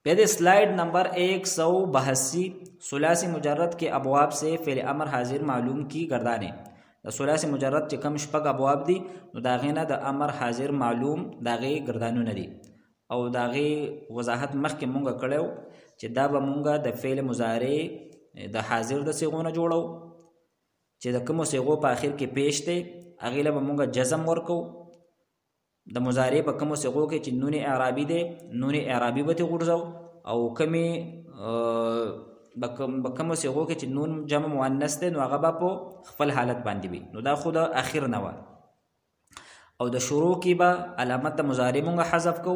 पे दे slide number 182 सुलासी मुजर्रद के अबवाब से फ़िल अमर हाजिर मालूम की गर्दाने। द सुलासी मुजर्रद चे कम शपग अबवाब दी नो दागे ना द अमर हाजिर मालूम दागे गर्दानु नदी او दागे वजाहत मख के मुंगा कड़ेव चे दा बा मुंगा द फ़िल मुजारे द हाजिर द सिगो न जोड़ो चे द कमो सिगो पा आखिर के पेश थे अगेला बा मुंगा जज़म वर्को द मुजारे बा कमो सिगो के चे नून एराबी दे नून एराबी बते गुरजाओ او कमी बकमो सिगो के चे नून जमा मुअन्नस दे नो आगा बा पो खपल हालत बांधी भी नो दा खुदा आखिर नवा او द शुरू की बा अलामत द मुजारे मुंगा हज़फ को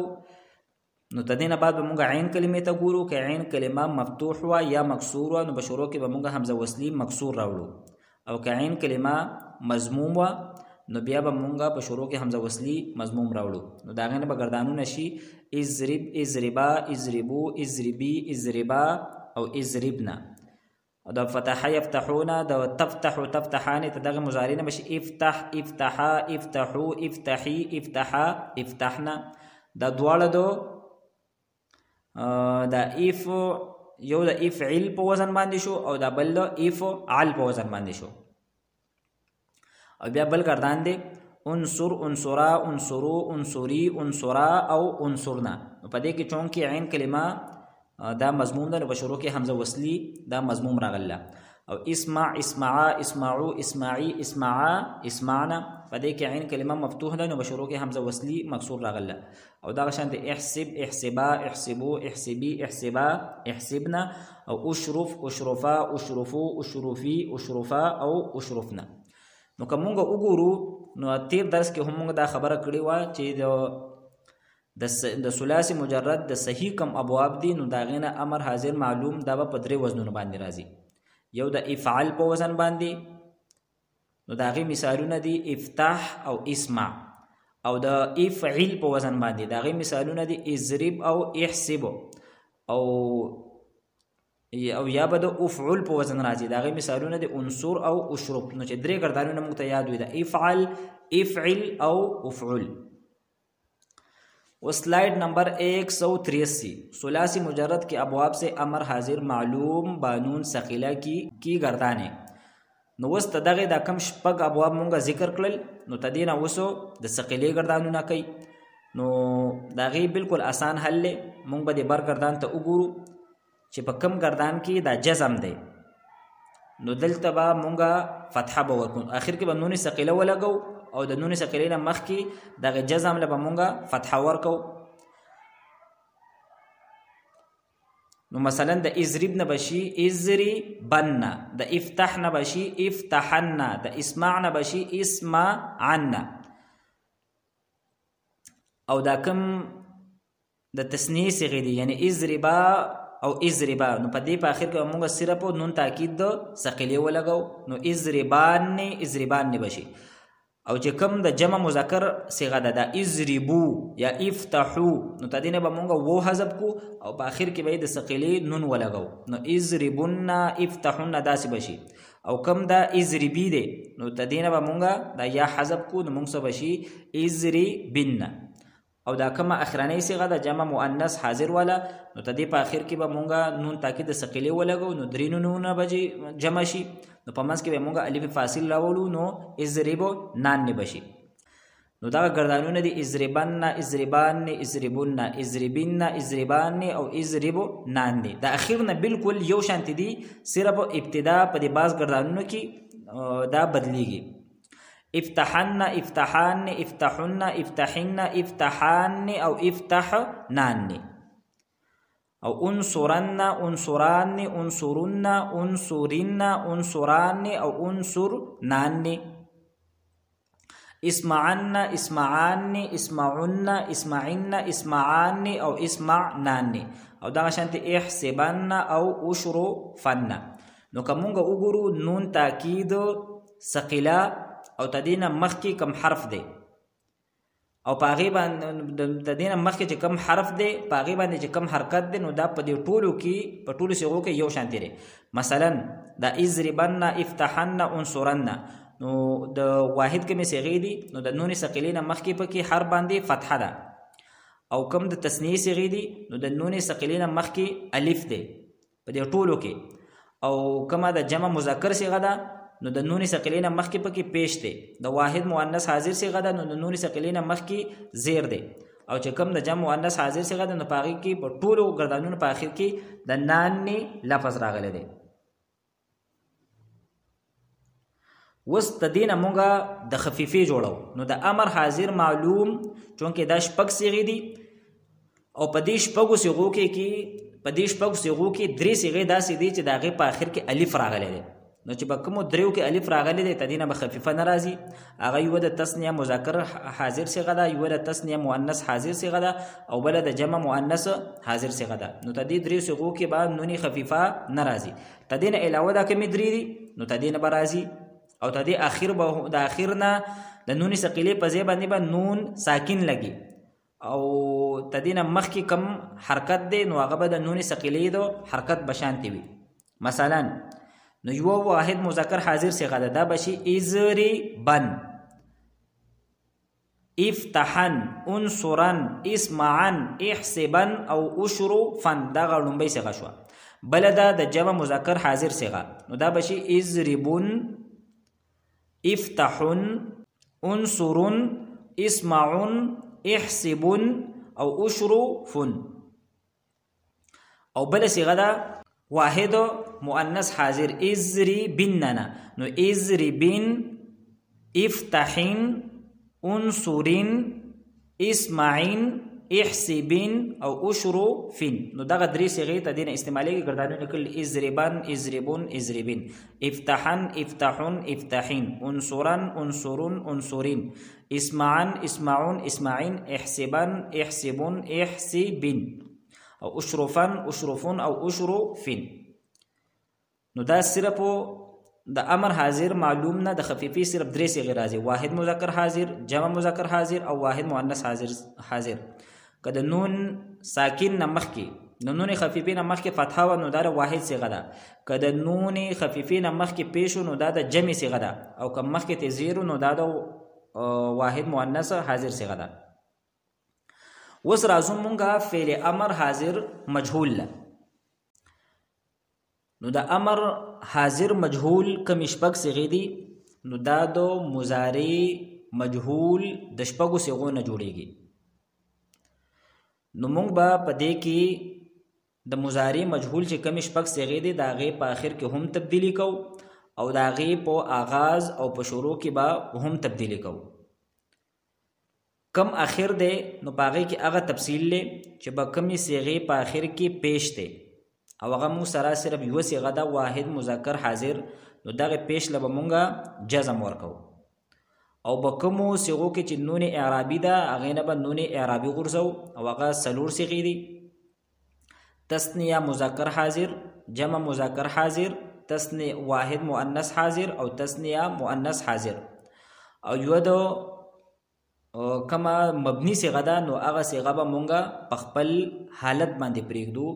नो तदीन बाद बमुंगा عين कलिमे ता गुरु के عين कलिमा मفتوح हुआ या मकसूर हुआ नो बशुरू की बमुंगा हमजा वसली मकसूर रावलो او के عين कलिमा मजमूम हुआ नो बिया बमुंगा बशुरू के हमजा वसली मजमूम रावलो नो दागे न बगरदानु नशी इजरिब इजरिबा इजरिबू इजरिबी इजरिबा او इजरिबना द فتح يفتحون द تفتح تفتحان تدغ مضارع بش افتح افتحا افتحوا افتحي افتحا افتحنا د دواله دو دا اف یو د افعل په وزن باندې شو او دا بل افعل په وزن باندې شو او بیا بل گردان دي انصر انصرا انصرو انصري انصرا او انصرنا په دې کې چون کې عین کلمه دا مضموم ده په شروع کې حمزه وصلی دا مضموم راغله او اسمع اسمعا اسمعو اسمعي اسمعا اسمعنا په دې کې عین کلمه مفتوح ده په شروع کې حمزه وصلی مکسور راغله او دا شانت احسب احسبا احسبو احسبي احسبا احسبنا او اشرف اشرفا اشرفو اشرفي اشرفا او اشرفنا نو کومه وګورو نو تیر درس کې هم دا خبره کړې و چې د ثلاثي مجرد د صحیح کم ابواب دي نو دا غینه امر حاضر معلوم دا په درې وزنونو باندې راځي یو د افعال په وزن باندې نو دا غي مثالونه دي افتح او اسمع او د افعل په وزن باندې دا غي مثالونه دي اضرب او احسب او یا به د افعل په وزن راځي دا غي مثالونه دي انصر او اشرب نو چې درې ګردانونه موږ ته یاد وي د افعل افعل او افعل وسلاइड नंबर 183 सुलासी मुजर्रद के अबवाब से अमर हाजिर मालूम बानून सकीला की गर्दाने नो वस तदغه دا कम شپږ ابواب مونږه ذکر کړل نو تدینا وسو د سقیلې ګردانونه کوي نو دا غي بالکل آسان حل مونږ به د بر ګردان ته وګورو چې په کم ګردان کې دا جزم دی نو دلته به مونږه فتحه به ورکو اخر کې به نون سقیله ولګو او د نون سقیلې نه مخ کې دغه جزم له به مونږه فتحه ورکو نو مثلا د اضرب نه بشي اضري بنا د افتح نه بشي افتحنا د اسمع نه بشي اسمع عنا او دا کم د تسنیه صيغه دي یعنی اضربا او اضربا نو په دې په اخر کې موږ صرف نون تاکید د ثقيله ولګو نو اضربان اضربان بشي او چې کم د جمع مذکر صيغه ده د اضربو یا افتحو نو تدینه به مونږ وو حذف کو او په اخر کې به د ثقيله نون ولګو نو اضربن افتحن داسې بشي او کم دا اضربی ده نو تدینه به مونږ دا یا حذف کو نو مونږ څه بشي اضربن او دا کومه اخرانه صيغه د جمع مؤنث حاضر والا نو تدې په اخر کې به مونږه نون تاکید ثقيله ولګو نو درینو نونه بجي جمع شي نو په منځ کې به مونږه الف فاصل راولو نو اضربو نان نه بشي نو دا ګردانونه دي اضربن اضربان اضربن اضربن اضربان او اضربو نان دي دا اخر نه بالکل یو شانت دي صرف ابتدا په دې باز ګردانونو کې دا بدليږي افتحن افتحان افتحن افتحن افتحان او افتحنان او انصرن انصران انصرن انصرن انصران او انصرنان اسمعن اسمعان اسمعن اسمعن اسمعان او اسمعنان او دا شانت احسبن او اشرفن نو کومګه وګورو نون تاکید ثقيله او تدینا مخکی کم حرف دی او پاغي باندې تدینا مخکی چې کم حرف دی پاغي باندې چې کم حرکت دی نو دا په دې ټولو کې په ټولو صيغو کې یو شان دی مثلا دا اضربن افتحن انصرن نو د واحد کې می صيغې دي نو د نون ثقيلین مخکی په کې حرف باندې فتحه ده او کم د تثنیه صیغې دي نو د نون ثقیلې نه مخکې الف دی په دې ټولو کې، او کما د جمع مذکر صیغه ده نو د نون ثقیلې نه مخکې پکې پیش دی، د واحد مؤنث حاضر صیغه ده نو د نون ثقیلې نه مخکې زیر دی، او چې کم د جمع مؤنث حاضر صیغه ده نو په هغې کې په ټولو ګردانونو په آخر کې د نانې لفظ راغلی دی. اوس د دې نه مونږه د خفیفې جوړو، نو د امر حاضر معلوم چونکې دا شپږ صیغې دي او په دې شپږو صیغو کې درې صیغې داسې دي چې د هغې په آخر کې الف راغلی دی، نو چې په کومو دریو کې الف راغلی دی د دې نه به خفیفه نه راځي. هغه یوه د تثنیه مذکر حاضر صیغه ده، یوه د تثنیه مؤنث حاضر صیغه ده، او بله د جمع مؤنث حاضر صیغه ده. نو د دې دریو صیغو کې به نون خفیفه نه راځي. د دې نه علاوه دا کومې درې دي نو د دې نه به راځي، او د دې د اخر نه د نون ثقیلې په ځای باندې به نون ساکن لګي، او د دې نه مخکې کم حرکت دی نو هغه به د نون ثقیلې د حرکت به شانتې وي. مثلا نو یو واحد مذکر حاضر صیغه ده، دا بشي اضربن، افتحن، انصرن، اسمعن، احسبن او اشرفن، دا لومبۍ صیغه شوه. بله ده د جمع مذکر حاضر صیغه، نو دا بشي اضربن، افتحن، انصرن، اسمعن، احسبن او اشرفن. او بله صیغه ده واحد مؤنث حاضر اضربننا، نو اضربن، افتحن، انصرن، اسمعن، احسبن او اشرفن. نو دغه درې صیغې ته دینه استعمالېږي ګردانونه کړل اضربن، اضربن، اضربن، افتحن، افتحن، افتحن، انصرن، انصرن، انصرن، اسمعن، اسمعن، اسمعن، احسبن، احسبن، احسبن، او اشرفن، اشرفن او اشرفن. نو دا صرف د امر حاضر معلوم نه د خفیفی صرف درې صیغې راځي، واحد مذکر حاضر، جمع مذکر حاضر او واحد مؤنث حاضر. که د نون ساکن نه مخکې د نون خفیفې نه مخکې فتحه و نو دا د واحد صیغه ده، که د نون خفیفې نه مخکې پیش نو دا د جمع صیغه ده، او که مخکې تزیر نو دا د واحد مؤنث حاضر صیغه ده. اوس راځو مونږه فعل امر حاضر مجهول له. نو د امر حاضر مجهول کوم شپږ صیغې دي، نو دا د مضارع مجهول د شپږو صیغو نه جوړیږي. نو مونږ به په دې کې د مضارع مجهول چې کوم شپږ صیغې دي د هغې په آخر کې هم تبدیلی کو، او د هغې په آغاز او په شروع کې به هم تبدیلی کو. کم آخر دی نو په هغې کې هغه تفصیل دی چې به کومې صیغې په آخر کې پیش دی، او هغه مونږ سره صرف یوه صیغه ده واحد مذکر حاضر، نو دغه پیش له به مونږه جزم ورکو. او به کومو صیغو کې چې نون اعرابي ده هغې نه به نون اعرابي غورځو، او هغه څلور صیغې دي: تثنیه مذکر حاضر، جمع مذکر حاضر، تثنیه واحد مؤنث حاضر او تثنیه مؤنث حاضر. او یو د کما مبنی صیغه ده نو هغه صیغه به مونږه په خپل حالت باندې پرېږدو،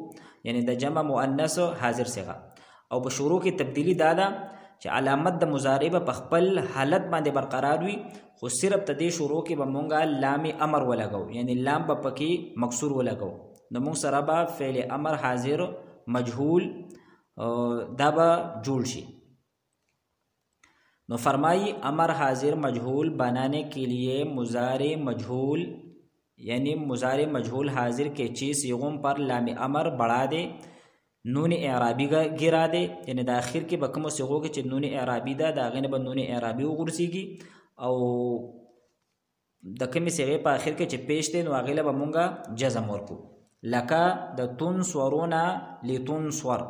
یعنی د جمع مؤنث حاضر صیغه. او په شروع کې تبدیلی دا ده چې علامت د مضارع به په خپل حالت باندې برقرار وي، خو صرف د دې شروع کې به مونږه لام امر ولګو، یعنی لام به پکې مکسور ولګو. نو مونږ سره به فعل امر حاضر مجهول دا به جوړ شي. نو فرمائی امر حاضر مجهول بنانے کے لیے مضارع مجهول یعنی مضارع مجهول حاضر کے 6 صیغوں پر لام امر بڑھا دے، نون اعرابی گرا دے، یعنی د اخر کې به کومو صیغو کې چې نون اعرابي ده د هغې نه به نون اعرابي وغورځېږي، او د کومې صیغې په اخر کې چې پیش دی نو هغې له به مونږه جزم ورکو، لکه د تنصرون لتنصر.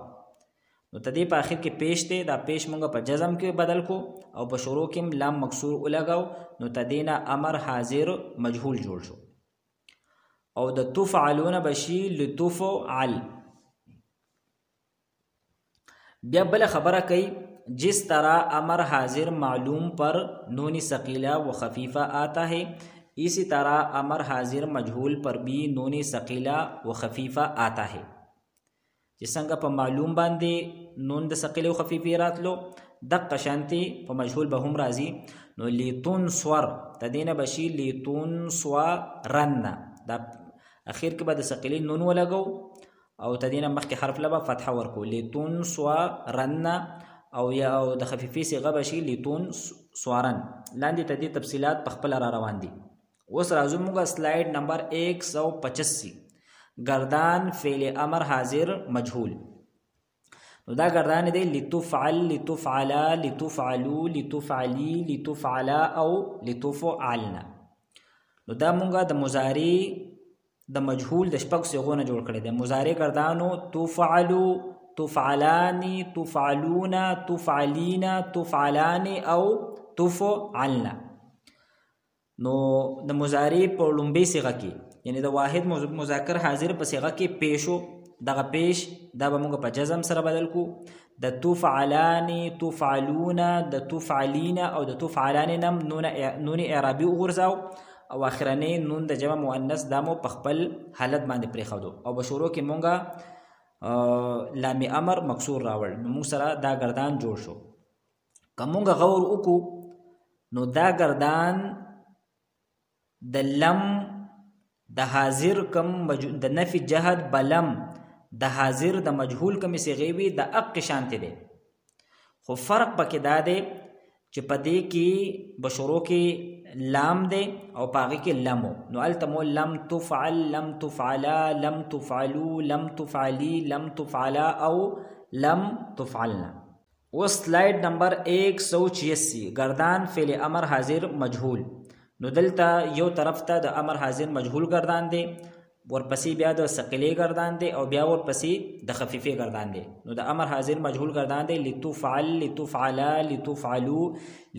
نو د دې په اخر کې پیش دی، دا پیش مونږ په جزم کې بدل کو، او په شروع کې لام مکسور ولګاو، نو د دې نه امر حاضر مجهول جوړ شو. او د تفعلون بشي لتفعل. بیا بل خبره کوي جس طرح امر حاضر معلوم پر نون ثقیلہ و خفیفہ آتا ہے اسی طرح امر حاضر مجهول پر بھی نون ثقیلہ و خفیفہ آتا ہے. چې څنګه په معلوم باندې نون د ثقیلې او خفیفې راتلو دقه شانتې په مجهول به هم راځي. نو لیتون سور د دې نه به شي لیتون سورن، دا اخر کې به د ثقيلي نون ولګو او تدینه مخکې حرف لبا فتحه ورکو لتنصرن او یا او د خفیفي صيغه بشي لتنصرن. لاندې تدې تفصيلات په خپل را روان دي. اوس راځو موږ سلاید نمبر 185 گردان فعل امر حاضر مجهول. نو دا گردان دی لتفعل لتفعلا لتفعلو لتفعلی لتفعلا او لتفعلنا. نو دا مونږه د مضارع د مجهول د شپږ صيغو نه جوړ کړی دی. مضارع گردانو تفعلو تفعلانی تفعلونا تفعلینا تفعلانی او تفعلنا. نو د مضارع په لومبۍ صيغه کې یعنی د واحد مذکر حاضر په صيغه کې پیشو دغه پیش دا به موږ په جزم سره بدل کو. د تفعلانی تفعلونا د تفعلینا او د تفعلانی نم نون اعرابي وګرځاو او اخرنی نون د جمع مؤنث دامو په خپل حالت باندې پریښودو او په شروع کې مونږه لام امر مکسور راوړ. نو موږ سره دا گردان جوړ شو. که مونږه غور وکړو نو دا گردان د لم د حاضر کم د نفي جهد بلم د حاضر د مجهول کم صيغه وي د اق شانته دي. خو فرق پکې دا دی چې پدې کې بشورو کې لام دی او پاغي کې لمو. نو التمو لم تفعل لم تفعلا لم تفعلو لم تفعلی لم تفعلا او لم تفعلنا. و سلاید نمبر 186 گردان فعل امر حاضر مجهول. نو دلته یو طرف ته د امر حاضر مجهول گردان دی ورپسې بیا د ثقيلي گردان دی او بیا ورپسې د خفيفي گردان دی. نو د امر حاضر مجهول گردان دی لتفعل لتفعلا لتفعلو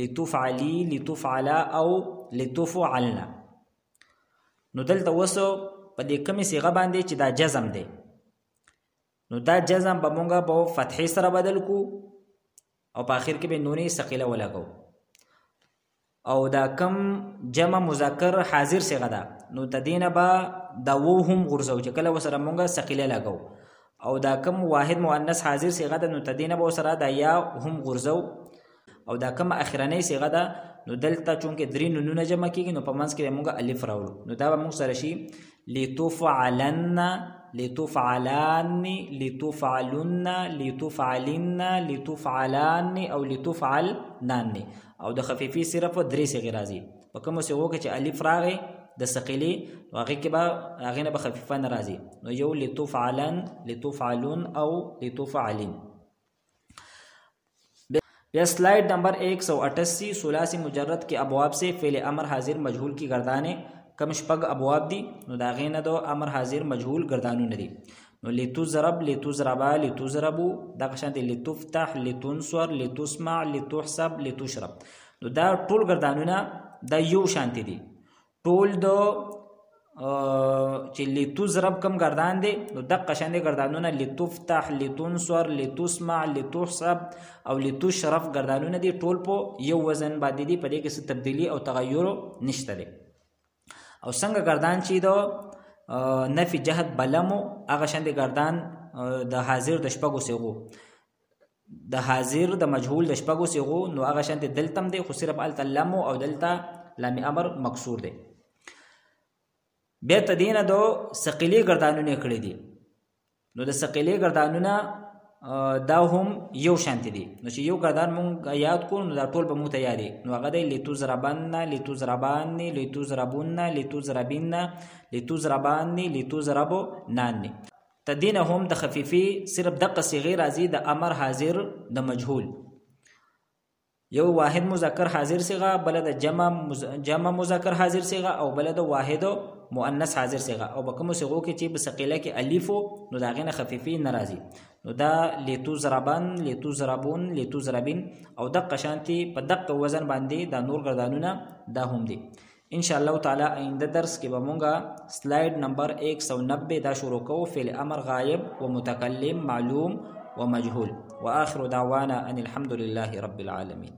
لتفعلی لتفعلا او لتفعلنا. نو دلته وسو په دې کومې صيغه باندې چې دا جزم دی نو دا جزم به مونږه په فتحې سره بدل کو او په اخر کې به نونې ثقيله ولګو. او دا کم جمع مذکر حاضر صيغه ده نو تدینه با دا وو هم غرزو چې کله وسره مونږه ثقيله لګو. او دا کم واحد مؤنث حاضر صيغه ده نو تدینه به وسره دا یا هم غرزو. او دا کم اخرنۍ صيغه ده نو دلته چونکه درې نونونه جمع کیږي نو په منځ کې مونږه الف راوړو. نو دا به مونږ سره شي لتفعلن لتفعلان لتفعلن لتفعلن لتفعلان او لتفعلنان. او د خفيفي صرف درې صيغې راځي. په کومو صيغو کې چې الف راغی د ثقيلي هغه کې به هغه نه به خفيفه نه راځي. نو یو لتفعلن لتفعلن او لتفعلن. بیا سلاید نمبر 188 ثلاثی مجرد کے ابواب سے فعل امر حاضر مجهول کی گردانیں کم شپږ ابواب دي. نو دا غینه دو امر حاضر مجهول گردانونه دي. نو لتضرب لتضربا لتضربو دا قشان دي لتفتح لتنصر لتسمع لتحسب لتشرب. نو دا ټول گردانونه دا یو شانتی دي. ټول دو چې لتضرب کم گردان دي نو د قشان دي گردانونه لتفتح لتنصر لتسمع لتحسب او لتشرب گردانونه دي. ټول په یو وزن باندې دي. په دې کې څه تبدیلی او تغیر نشته دي. او څنګه گردان چې دو نفي جهت بلمو هغه شان دي گردان د حاضر د شپږو صيغو د حاضر د مجهول د شپږو صيغو نو هغه شان دي دلتم دي خو صرف التلمو او دلته لام امر مکسور دي. بیا تدینه دو ثقيلي گردانونه کړی دي. نو د ثقيلي گردانونه دا هم یو شانت دي. نو چې یو گردان مونږ یاد کړو نو دا ټول به مو ته یادي. نو هغه دی لتضربن لتضربان لتضربن لتضربن لتضربان لتضربنان. تدینه هم د خفيفي صرف دقه صيغه راځي د امر حاضر د مجهول. یو واحد مذکر حاضر صيغه بل د جمع مذکر حاضر صيغه او بل د واحد مؤنث حاضر صيغه. او بکمو صيغو کې چې بثقيله کې الف نو دا غینه خفيفي ناراضي. نو دا لتضربن لتضربون لتضربن او د قشانتي په دقه وزن باندې دا نور گردانونه دا هم دي. ان شاء الله تعالی آئنده درس کې به مونږه سلاید نمبر 190 دا شروع کوو فعل امر غائب ومتکلم معلوم ومجهول. واخر دعوانا ان الحمد لله رب العالمين.